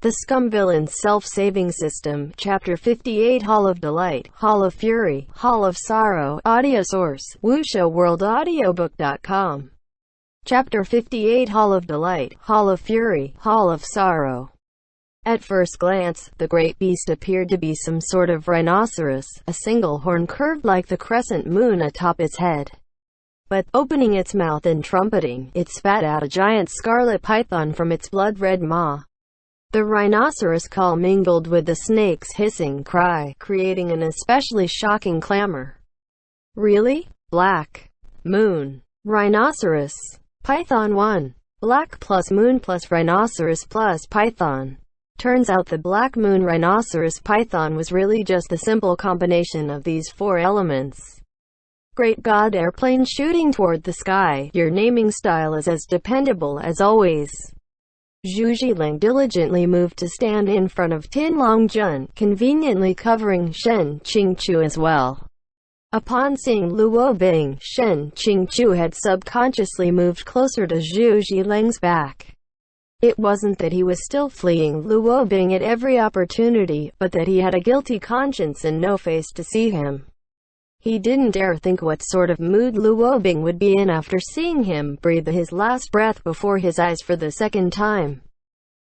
The Scum Villain's Self-Saving System, Chapter 58, Hall of Delight, Hall of Fury, Hall of Sorrow. Audio source, wuxia-world-audiobook.com. Chapter 58, Hall of Delight, Hall of Fury, Hall of Sorrow. At first glance, the great beast appeared to be some sort of rhinoceros, a single horn curved like the crescent moon atop its head. But, opening its mouth and trumpeting, it spat out a giant scarlet python from its blood-red maw. The rhinoceros call mingled with the snake's hissing cry, creating an especially shocking clamor. Really? Black moon. Rhinoceros. Python 1. Black plus moon plus rhinoceros plus python. Turns out the black moon rhinoceros python was really just the simple combination of these four elements. Great God, airplane shooting toward the sky, your naming style is as dependable as always. Zhu Zhiling diligently moved to stand in front of Tin Longjun, conveniently covering Shen Qingqiu as well. Upon seeing Luo Bing, Shen Qingqiu had subconsciously moved closer to Zhu Zhiling's back. It wasn't that he was still fleeing Luo Bing at every opportunity, but that he had a guilty conscience and no face to see him. He didn't dare think what sort of mood Luo Bing would be in after seeing him breathe his last breath before his eyes for the second time.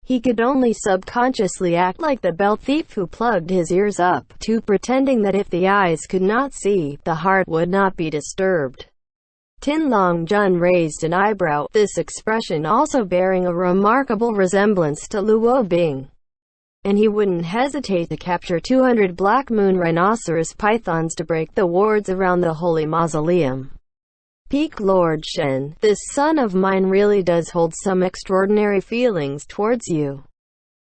He could only subconsciously act like the bell thief who plugged his ears up, pretending that if the eyes could not see, the heart would not be disturbed. Tin Longjun raised an eyebrow, this expression also bearing a remarkable resemblance to Luo Bing. And he wouldn't hesitate to capture 200 black moon rhinoceros pythons to break the wards around the holy mausoleum. Peak Lord Shen, this son of mine really does hold some extraordinary feelings towards you.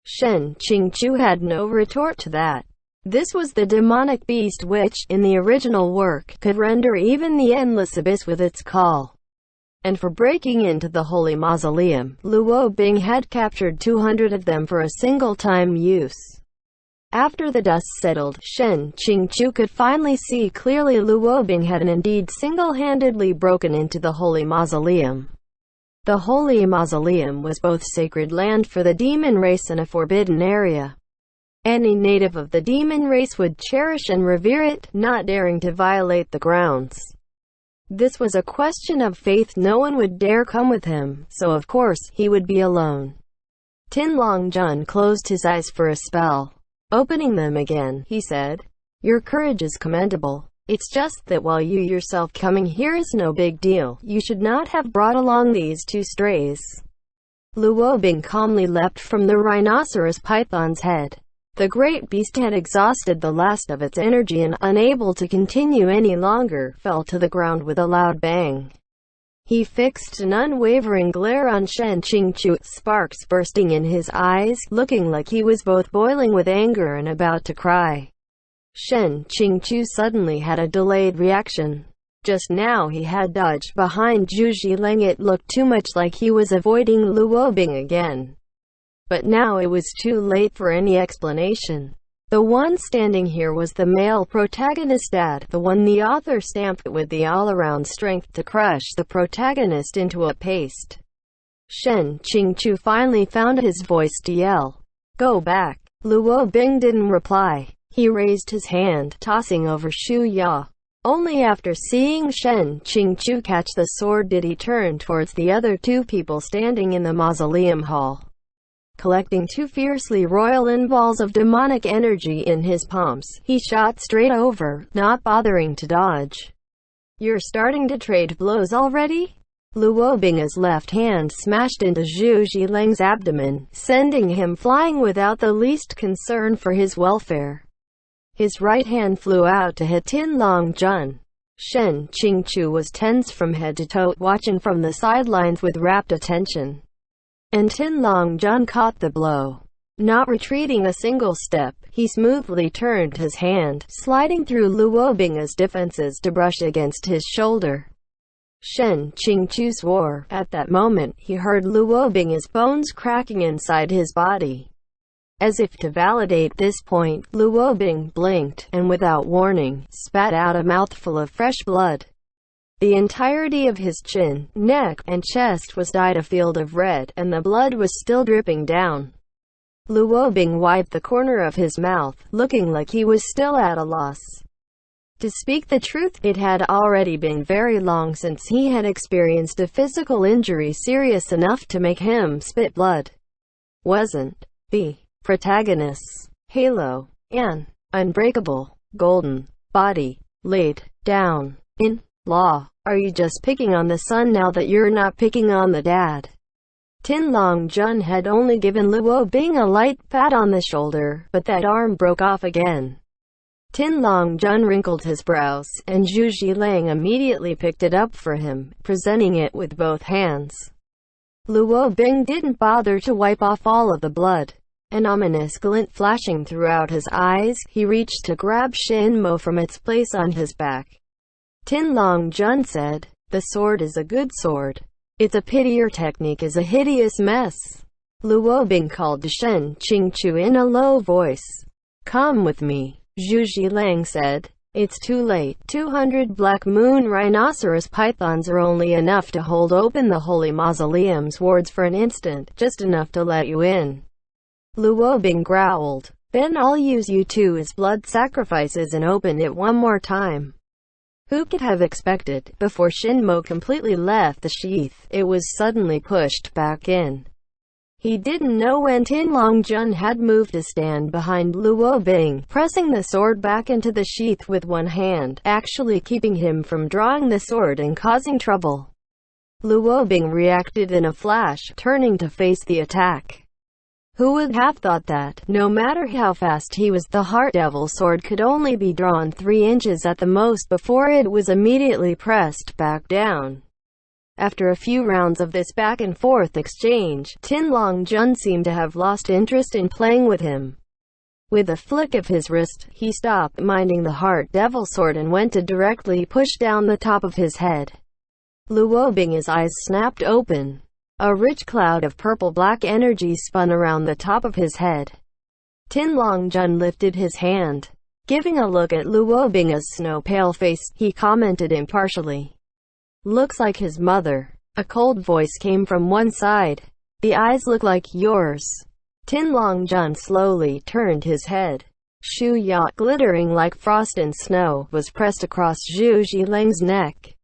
Shen Qingqiu had no retort to that. This was the demonic beast which, in the original work, could render even the endless abyss with its call. And for breaking into the holy mausoleum, Luo Bing had captured 200 of them for a single-time use. After the dust settled, Shen Qingqiu could finally see clearly Luo Bing had indeed single-handedly broken into the holy mausoleum. The holy mausoleum was both sacred land for the demon race and a forbidden area. Any native of the demon race would cherish and revere it, not daring to violate the grounds. This was a question of faith. No one would dare come with him, so of course, he would be alone. Tin Longjun closed his eyes for a spell. Opening them again, he said, "Your courage is commendable. It's just that while you yourself coming here is no big deal, you should not have brought along these two strays." Luo Bing calmly leapt from the rhinoceros python's head. The great beast had exhausted the last of its energy and, unable to continue any longer, fell to the ground with a loud bang. He fixed an unwavering glare on Shen Qingqiu, sparks bursting in his eyes, looking like he was both boiling with anger and about to cry. Shen Qingqiu suddenly had a delayed reaction. Just now he had dodged behind Zhu Zhiling. It looked too much like he was avoiding Luo Bing again. But now it was too late for any explanation. The one standing here was the male protagonist, the one the author stamped with the all-around strength to crush the protagonist into a paste. Shen Qingqiu finally found his voice to yell, "Go back!" Luo Bing didn't reply. He raised his hand, tossing over Shu Ya. Only after seeing Shen Qingqiu catch the sword did he turn towards the other two people standing in the mausoleum hall. Collecting two fiercely roiling balls of demonic energy in his palms, he shot straight over, not bothering to dodge. "You're starting to trade blows already?" Luo Bing's left hand smashed into Zhu Zhiling's abdomen, sending him flying without the least concern for his welfare. His right hand flew out to hit Tin Longjun. Shen Qingqiu was tense from head to toe, watching from the sidelines with rapt attention. And Tin Longjun caught the blow. Not retreating a single step, he smoothly turned his hand, sliding through Luo Bing's defenses to brush against his shoulder. Shen Qingqiu swore. At that moment, he heard Luo Bing's bones cracking inside his body. As if to validate this point, Luo Bing blinked, and without warning, spat out a mouthful of fresh blood. The entirety of his chin, neck, and chest was dyed a field of red, and the blood was still dripping down. Luo Bing wiped the corner of his mouth, looking like he was still at a loss. To speak the truth, it had already been very long since he had experienced a physical injury serious enough to make him spit blood. Wasn't the protagonist's halo an unbreakable, golden body laid down in law? Are you just picking on the son now that you're not picking on the dad? Tin Long Jun had only given Luo Bing a light pat on the shoulder, but that arm broke off again. Tin Long Jun wrinkled his brows, and Zhu Zhilang immediately picked it up for him, presenting it with both hands. Luo Bing didn't bother to wipe off all of the blood. An ominous glint flashing throughout his eyes, he reached to grab Shin Mo from its place on his back. Tin Long Jun said, "The sword is a good sword. It's a pity your technique is a hideous mess." Luo Bing called to Shen Qingqiu in a low voice. "Come with me," Zhu Zhilang said. "It's too late. 200 Black Moon rhinoceros pythons are only enough to hold open the Holy Mausoleum's wards for an instant, just enough to let you in." Luo Bing growled. "Then I'll use you two as blood sacrifices and open it one more time." Who could have expected, before Shin Mo completely left the sheath, it was suddenly pushed back in. He didn't know when Tin Long Jun had moved to stand behind Luo Bing, pressing the sword back into the sheath with one hand, actually keeping him from drawing the sword and causing trouble. Luo Bing reacted in a flash, turning to face the attack. Who would have thought that, no matter how fast he was, the Heart Devil sword could only be drawn 3 inches at the most before it was immediately pressed back down. After a few rounds of this back-and-forth exchange, Tin Long Jun seemed to have lost interest in playing with him. With a flick of his wrist, he stopped minding the Heart Devil sword and went to directly push down the top of his head. Luo Bing's eyes snapped open. A rich cloud of purple-black energy spun around the top of his head. Tin Long Jun lifted his hand. Giving a look at Luo Bing's snow-pale face, he commented impartially, "Looks like his mother." A cold voice came from one side. "The eyes look like yours." Tin Long Jun slowly turned his head. Shu Ya, glittering like frost and snow, was pressed across Zhu Zhilang's neck.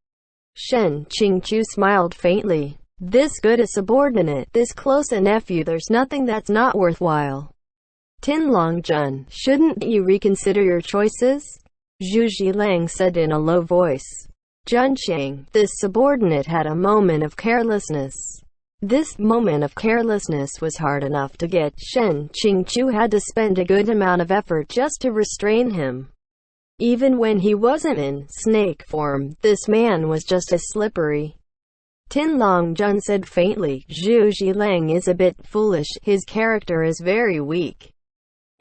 Shen Qingqiu smiled faintly. "This good a subordinate, this close a nephew, there's nothing that's not worthwhile." "Tin Long Jun, shouldn't you reconsider your choices?" Zhu Zhilang said in a low voice. "Junsheng, this subordinate had a moment of carelessness." This moment of carelessness was hard enough to get. Shen Qingqiu had to spend a good amount of effort just to restrain him. Even when he wasn't in snake form, this man was just as slippery. Tin Long Jun said faintly, "Zhu Zhilang is a bit foolish, his character is very weak.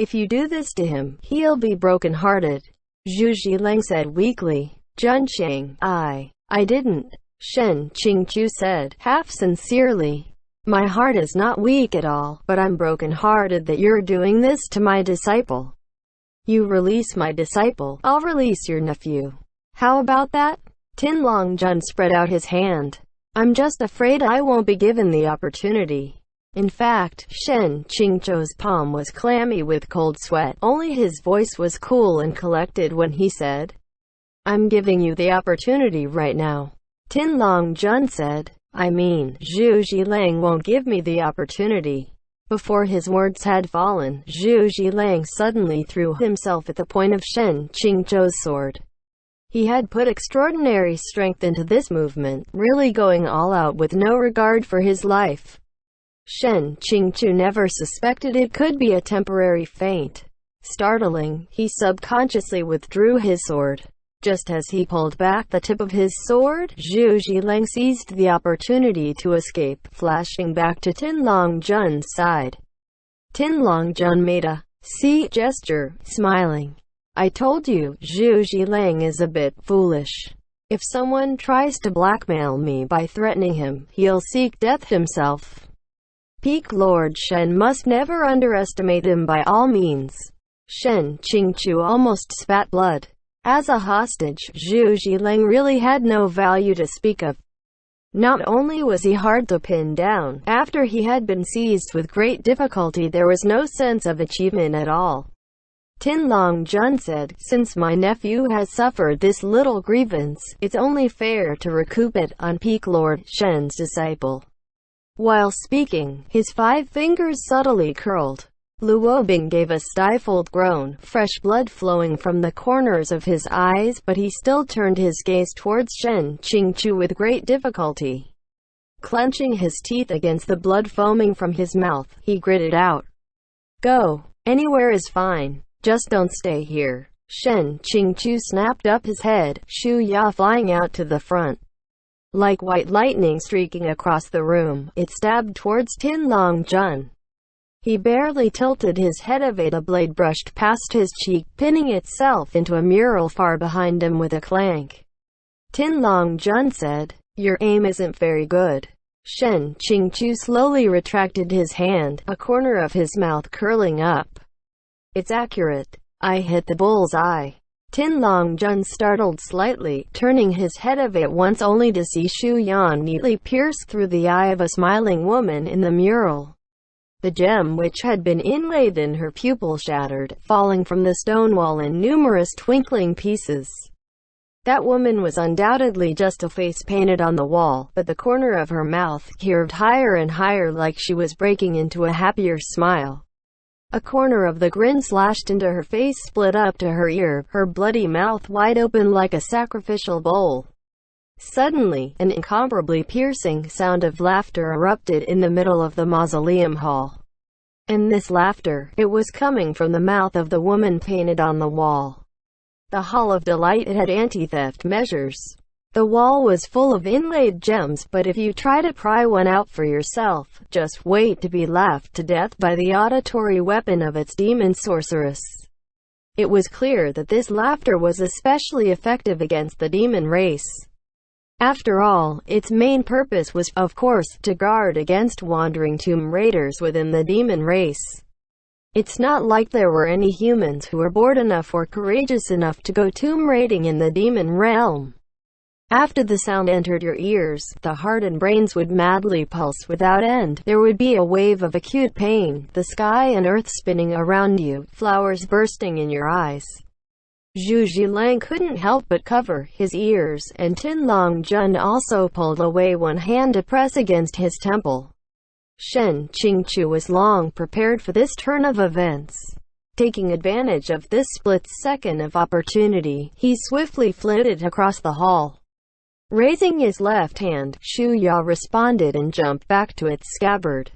If you do this to him, he'll be broken-hearted." Zhu Zhilang said weakly. "Junsheng, I didn't," Shen Qingqiu said, half sincerely. "My heart is not weak at all, but I'm broken-hearted that you're doing this to my disciple." "You release my disciple, I'll release your nephew. How about that?" Tin Long Jun spread out his hand. "I'm just afraid I won't be given the opportunity." In fact, Shen Qingqiu's palm was clammy with cold sweat, only his voice was cool and collected when he said, "I'm giving you the opportunity right now." Tin Long Jun said, "I mean, Zhu Zhilang won't give me the opportunity." Before his words had fallen, Zhu Zhilang suddenly threw himself at the point of Shen Qingqiu's sword. He had put extraordinary strength into this movement, really going all out with no regard for his life. Shen Qingqiu never suspected it could be a temporary feint. Startling, he subconsciously withdrew his sword. Just as he pulled back the tip of his sword, Zhu Zhilang seized the opportunity to escape, flashing back to Tin Long Jun's side. Tin Long Jun made a "see" gesture, smiling. "I told you, Zhu Zhilang is a bit foolish. If someone tries to blackmail me by threatening him, he'll seek death himself. Peak Lord Shen must never underestimate him by all means." Shen Qingqiu almost spat blood. As a hostage, Zhu Zhilang really had no value to speak of. Not only was he hard to pin down, after he had been seized with great difficulty there was no sense of achievement at all. Tin Longjun said, "Since my nephew has suffered this little grievance, it's only fair to recoup it on Peak Lord Shen's disciple." While speaking, his 5 fingers subtly curled. Luobing gave a stifled groan, fresh blood flowing from the corners of his eyes, but he still turned his gaze towards Shen Qingqiu with great difficulty. Clenching his teeth against the blood foaming from his mouth, he gritted out, "Go. Anywhere is fine. Just don't stay here." Shen Qingqiu snapped up his head, Shu Ya flying out to the front. Like white lightning streaking across the room, it stabbed towards Tin Longjun. He barely tilted his head as a blade brushed past his cheek, pinning itself into a mural far behind him with a clank. Tin Longjun said, "Your aim isn't very good." Shen Qingqiu slowly retracted his hand, a corner of his mouth curling up. "It's accurate. I hit the bull's eye." Tin Longjun startled slightly, turning his head at once only to see Shu Yan neatly pierce through the eye of a smiling woman in the mural. The gem which had been inlaid in her pupil shattered, falling from the stone wall in numerous twinkling pieces. That woman was undoubtedly just a face painted on the wall, but the corner of her mouth curved higher and higher like she was breaking into a happier smile. A corner of the grin slashed into her face, split up to her ear, her bloody mouth wide open like a sacrificial bowl. Suddenly, an incomparably piercing sound of laughter erupted in the middle of the mausoleum hall. And this laughter, it was coming from the mouth of the woman painted on the wall. The Hall of Delight had anti-theft measures. The wall was full of inlaid gems, but if you try to pry one out for yourself, just wait to be laughed to death by the auditory weapon of its demon sorceress. It was clear that this laughter was especially effective against the demon race. After all, its main purpose was, of course, to guard against wandering tomb raiders within the demon race. It's not like there were any humans who were bored enough or courageous enough to go tomb raiding in the demon realm. After the sound entered your ears, the heart and brains would madly pulse without end. There would be a wave of acute pain, the sky and earth spinning around you, flowers bursting in your eyes. Zhu Zhilang couldn't help but cover his ears, and Tin Longjun also pulled away one hand to press against his temple. Shen Qingqiu was long prepared for this turn of events. Taking advantage of this split second of opportunity, he swiftly flitted across the hall. Raising his left hand, Shu Ya responded and jumped back to its scabbard.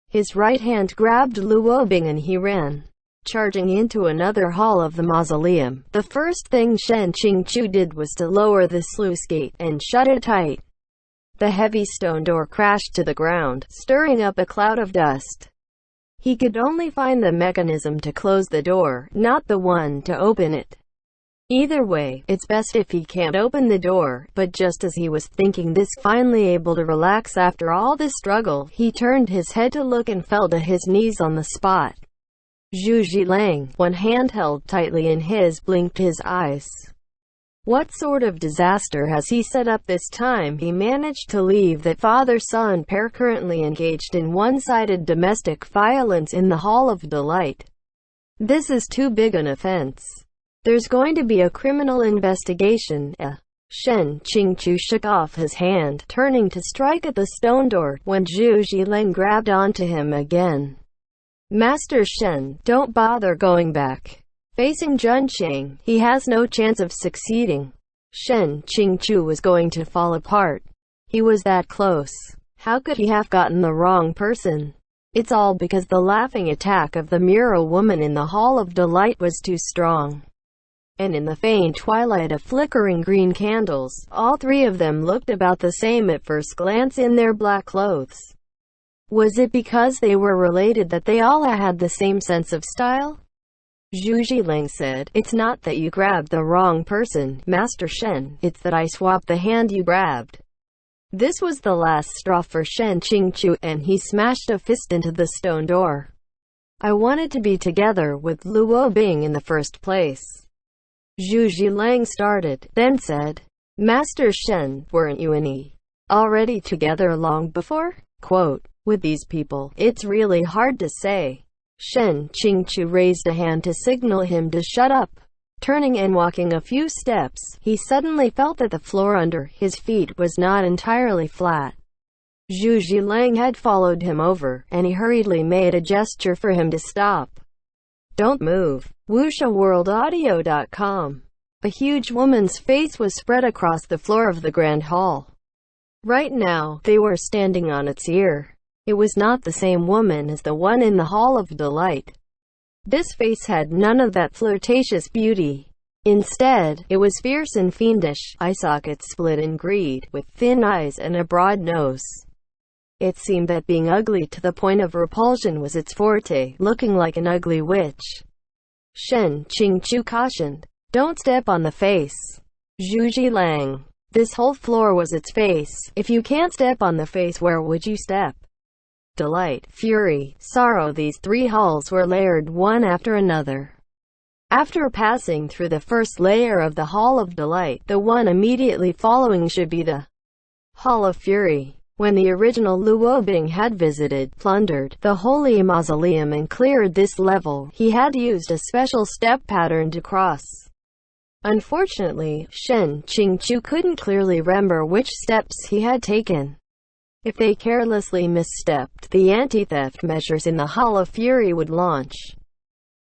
His right hand grabbed Luobing and he ran. Charging into another hall of the mausoleum, the first thing Shen Qingqiu did was to lower the sluice gate and shut it tight. The heavy stone door crashed to the ground, stirring up a cloud of dust. He could only find the mechanism to close the door, not the one to open it. Either way, it's best if he can't open the door. But just as he was thinking this, finally able to relax after all this struggle, he turned his head to look and fell to his knees on the spot. Zhu Zhilang, one hand held tightly in his, blinked his eyes. What sort of disaster has he set up this time? He managed to leave that father-son pair currently engaged in one-sided domestic violence in the Hall of Delight. This is too big an offense. There's going to be a criminal investigation. Shen Qingqiu shook off his hand, turning to strike at the stone door, when Zhu Zhilang grabbed onto him again. "Master Shen, don't bother going back. Facing Junsheng, he has no chance of succeeding." Shen Qingqiu was going to fall apart. He was that close. How could he have gotten the wrong person? It's all because the laughing attack of the mural woman in the Hall of Delight was too strong. And in the faint twilight of flickering green candles, all three of them looked about the same at first glance in their black clothes. Was it because they were related that they all had the same sense of style? Zhu Zhilang said, "It's not that you grabbed the wrong person, Master Shen, it's that I swapped the hand you grabbed." This was the last straw for Shen Qingqiu, and he smashed a fist into the stone door. "I wanted to be together with Luobing in the first place." Zhu Zhilang started, then said, "Master Shen, weren't you an already together long before? Quote, with these people, it's really hard to say. Xiāng Tóngxiù raised a hand to signal him to shut up. Turning and walking a few steps, he suddenly felt that the floor under his feet was not entirely flat. Zhu Zhilang had followed him over, and he hurriedly made a gesture for him to stop. Don't move. WuxiaWorldAudio.com. A huge woman's face was spread across the floor of the grand hall. Right now, they were standing on its ear. It was not the same woman as the one in the Hall of Delight. This face had none of that flirtatious beauty. Instead, it was fierce and fiendish, eye sockets split in greed, with thin eyes and a broad nose. It seemed that being ugly to the point of repulsion was its forte, looking like an ugly witch. Xiāng Tóngxiù cautioned, "Don't step on the face." Zhu Zhilang. This whole floor was its face. If you can't step on the face, where would you step? Delight, fury, sorrow, these three halls were layered one after another. After passing through the first layer of the Hall of Delight, the one immediately following should be the Hall of Fury. When the original Luobing had visited, plundered, the Holy Mausoleum and cleared this level, he had used a special step pattern to cross. Unfortunately, Xiāng Tóngxiù couldn't clearly remember which steps he had taken. If they carelessly misstepped, the anti-theft measures in the Hall of Fury would launch.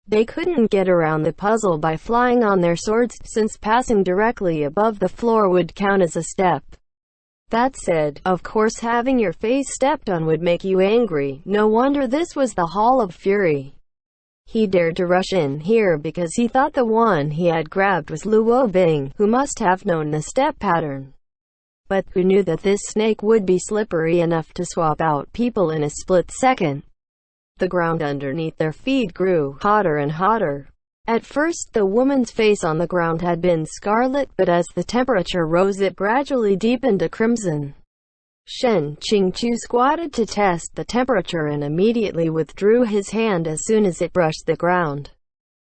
They couldn't get around the puzzle by flying on their swords, since passing directly above the floor would count as a step. That said, of course having your face stepped on would make you angry. No wonder this was the Hall of Fury. He dared to rush in here because he thought the one he had grabbed was Luobing, who must have known the step pattern. But who knew that this snake would be slippery enough to swap out people in a split second? The ground underneath their feet grew hotter and hotter. At first, the woman's face on the ground had been scarlet, but as the temperature rose it gradually deepened to crimson. Xiāng Tóngxiù squatted to test the temperature and immediately withdrew his hand as soon as it brushed the ground.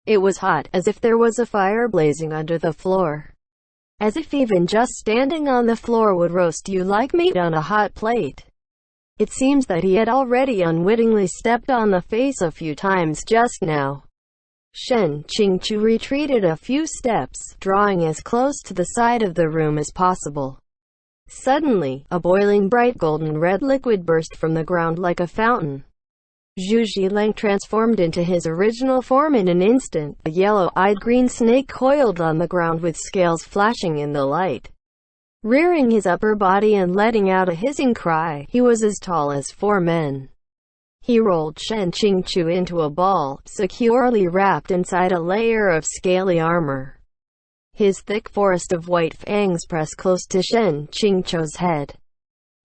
It was hot, as if there was a fire blazing under the floor. As if even just standing on the floor would roast you like meat on a hot plate. It seems that he had already unwittingly stepped on the face a few times just now. Xiāng Tóngxiù retreated a few steps, drawing as close to the side of the room as possible. Suddenly, a boiling bright golden red liquid burst from the ground like a fountain. Zhu Zhilang transformed into his original form in an instant. A yellow-eyed green snake coiled on the ground with scales flashing in the light. Rearing his upper body and letting out a hissing cry, he was as tall as 4 men. He rolled Xiāng Tóngxiù into a ball, securely wrapped inside a layer of scaly armor. His thick forest of white fangs pressed close to Xiāng Tóngxiù's head.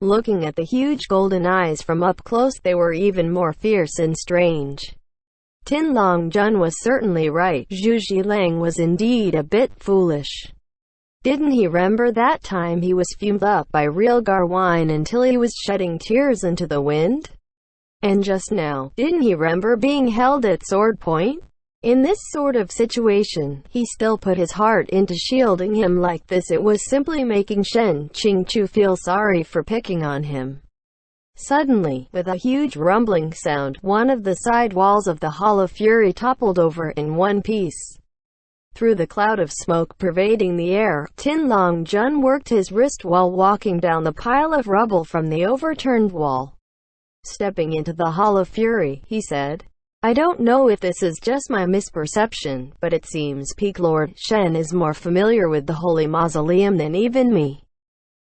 Looking at the huge golden eyes from up close, they were even more fierce and strange. Tin Longjun was certainly right. Zhu Zhilang was indeed a bit foolish. Didn't he remember that time he was fumed up by real gar wine until he was shedding tears into the wind? And just now, didn't he remember being held at sword point? In this sort of situation, he still put his heart into shielding him like this. It was simply making Xiāng Tóngxiù feel sorry for picking on him. Suddenly, with a huge rumbling sound, one of the side walls of the Hall of Fury toppled over in one piece. Through the cloud of smoke pervading the air, Tin Longjun worked his wrist while walking down the pile of rubble from the overturned wall. Stepping into the Hall of Fury, he said, "I don't know if this is just my misperception, but it seems Peak Lord Shen is more familiar with the Holy Mausoleum than even me."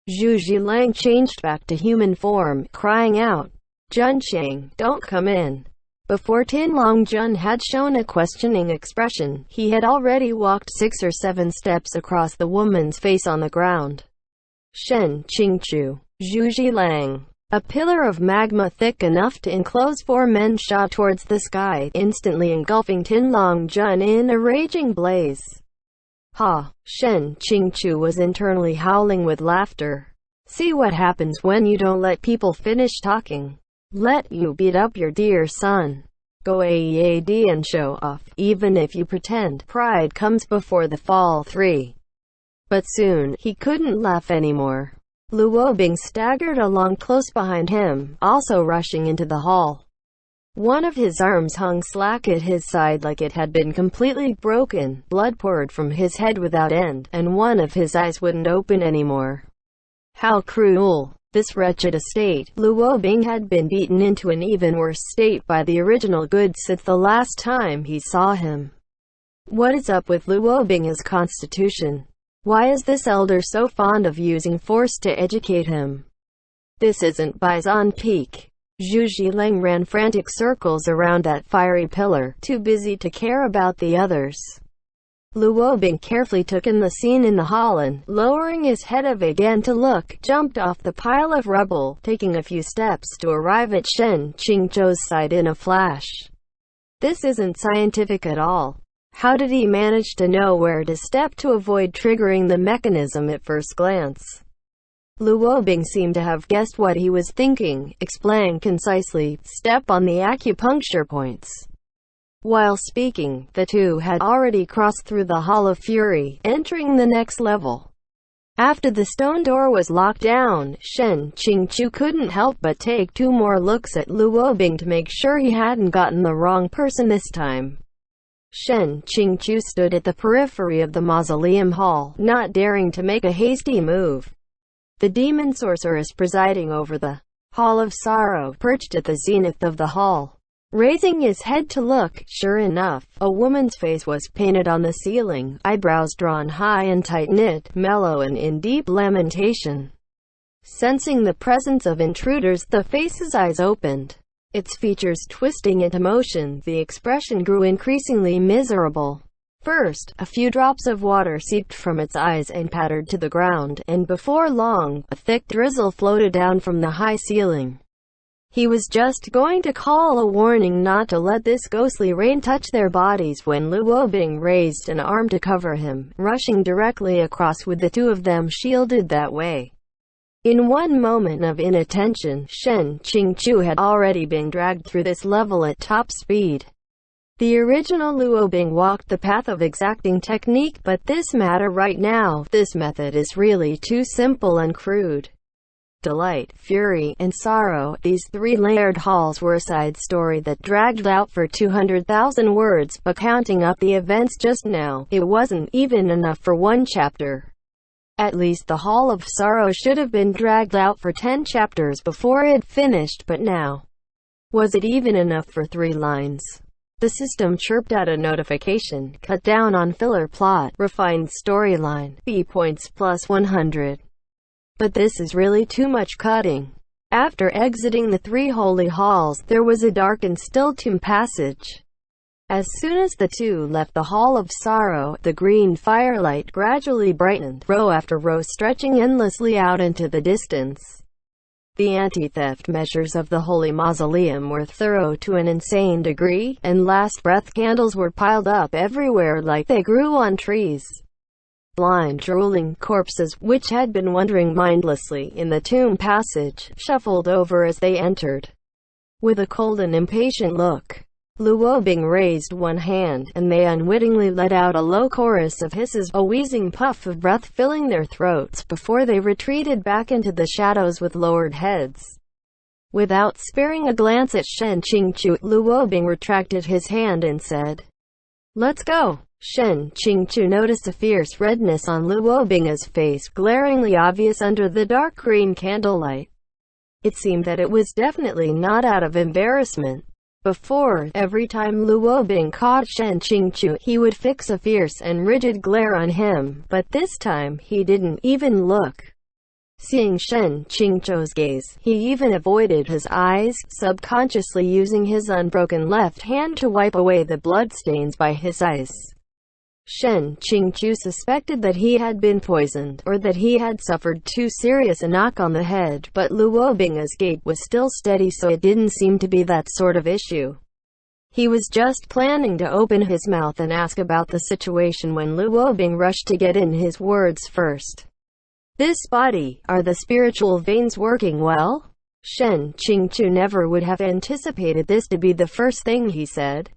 Zhu Zhilang changed back to human form, crying out, "Junxiang, don't come in." Before Tin Longjun had shown a questioning expression, he had already walked 6 or 7 steps across the woman's face on the ground. Xiāng Tóngxiù, Zhu Zhilang. A pillar of magma thick enough to enclose 4 men shot towards the sky, instantly engulfing Tin Longjun in a raging blaze. Ha! Xiāng Tóngxiù was internally howling with laughter. See what happens when you don't let people finish talking. Let you beat up your dear son. Go ahead and show off, even if you pretend. Pride comes before the fall. 3. But soon, he couldn't laugh anymore. Lu Wobing staggered along close behind him, also rushing into the hall. One of his arms hung slack at his side like it had been completely broken, blood poured from his head without end, and one of his eyes wouldn't open anymore. How cruel! This wretched estate. Lu Wobing had been beaten into an even worse state by the original good Sith the last time he saw him. What is up with Lu Wobing's constitution? Why is this elder so fond of using force to educate him? This isn't Bison Peak. Zhu Zhileng ran frantic circles around that fiery pillar, too busy to care about the others. Lu Wobing carefully took in the scene in the hall and, lowering his head again to look, jumped off the pile of rubble, taking a few steps to arrive at Shen Qingzhou's side in a flash. This isn't scientific at all. How did he manage to know where to step to avoid triggering the mechanism at first glance? Lu Wobing seemed to have guessed what he was thinking, explained concisely, "Step on the acupuncture points." While speaking, the two had already crossed through the Hall of Fury, entering the next level. After the stone door was locked down, Shen Qingzhou couldn't help but take 2 more looks at Lu Wobing to make sure he hadn't gotten the wrong person this time. Shen Qingzhou stood at the periphery of the mausoleum hall, not daring to make a hasty move. The demon sorceress presiding over the Hall of Sorrow perched at the zenith of the hall. Raising his head to look, sure enough, a woman's face was painted on the ceiling, eyebrows drawn high and tight-knit, mellow and in deep lamentation. Sensing the presence of intruders, the face's eyes opened. Its features twisting into motion, the expression grew increasingly miserable. First, a few drops of water seeped from its eyes and pattered to the ground, and before long, a thick drizzle floated down from the high ceiling. He was just going to call a warning not to let this ghostly rain touch their bodies when Lu Wobing raised an arm to cover him, rushing directly across with the two of them shielded that way. In one moment of inattention, Shen Qingzhou had already been dragged through this level at top speed. The original Lu Wobing walked the path of exacting technique, but this matter right now, this method is really too simple and crude. Delight, fury, and sorrow, these 3 layered halls were a side story that dragged out for 200,000 words, but counting up the events just now, it wasn't even enough for 1 chapter. At least the Hall of Sorrow should have been dragged out for 10 chapters before it finished, but now, was it even enough for 3 lines? The system chirped out a notification, cut down on filler plot, refined storyline, B points plus 100. But this is really too much cutting. After exiting the 3 holy halls, there was a dark and still tomb passage. As soon as the two left the Hall of Sorrow, the green firelight gradually brightened, row after row stretching endlessly out into the distance. The anti-theft measures of the Holy Mausoleum were thorough to an insane degree, and last-breath candles were piled up everywhere like they grew on trees. Blind, drooling corpses, which had been wandering mindlessly in the tomb passage, shuffled over as they entered. With a cold and impatient look, Lu Wobing raised one hand, and they unwittingly let out a low chorus of hisses, a wheezing puff of breath filling their throats before they retreated back into the shadows with lowered heads. Without sparing a glance at Shen Qingzhou, Lu Wobing retracted his hand and said, "Let's go." Shen Qingzhou noticed a fierce redness on Lu Wobing's face, glaringly obvious under the dark green candlelight. It seemed that it was definitely not out of embarrassment. Before, every time Lu Wobing caught Shen Qingzhou, he would fix a fierce and rigid glare on him, but this time, he didn't even look. Seeing Shen Qingzhou's gaze, he even avoided his eyes, subconsciously using his unbroken left hand to wipe away the bloodstains by his eyes. Shen Qingzhou suspected that he had been poisoned, or that he had suffered too serious a knock on the head, but Lu Wobing's gait was still steady, so it didn't seem to be that sort of issue. He was just planning to open his mouth and ask about the situation when Lu Wobing rushed to get in his words first. "This body, are the spiritual veins working well?" Shen Qingzhou never would have anticipated this to be the first thing he said.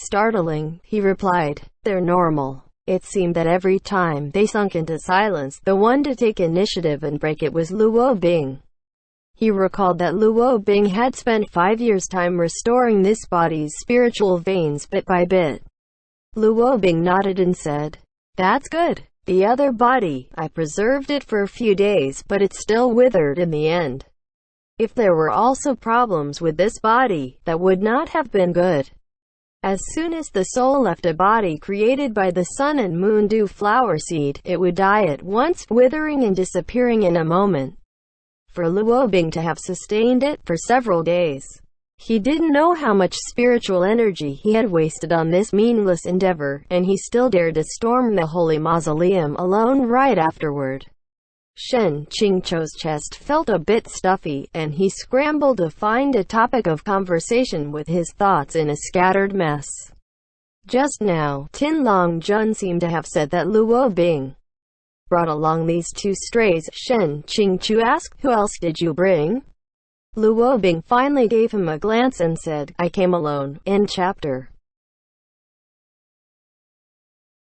"Startling," he replied. "They're normal." It seemed that every time they sunk into silence, the one to take initiative and break it was Luo Bing. He recalled that Luo Bing had spent 5 years' time restoring this body's spiritual veins bit by bit. Luo Bing nodded and said, "That's good. The other body, I preserved it for a few days, but it still withered in the end. If there were also problems with this body, that would not have been good. As soon as the soul left a body created by the sun and moon dew flower seed, it would die at once, withering and disappearing in a moment. For Luo Bing to have sustained it for several days, he didn't know how much spiritual energy he had wasted on this meaningless endeavor, and he still dared to storm the holy mausoleum alone right afterward." Shen Qingqiu's chest felt a bit stuffy, and he scrambled to find a topic of conversation with his thoughts in a scattered mess. Just now, Tin Long Jun seemed to have said that Luo Bing brought along these 2 strays. Shen Qingqiu asked, "Who else did you bring?" Luo Bing finally gave him a glance and said, "I came alone." End chapter.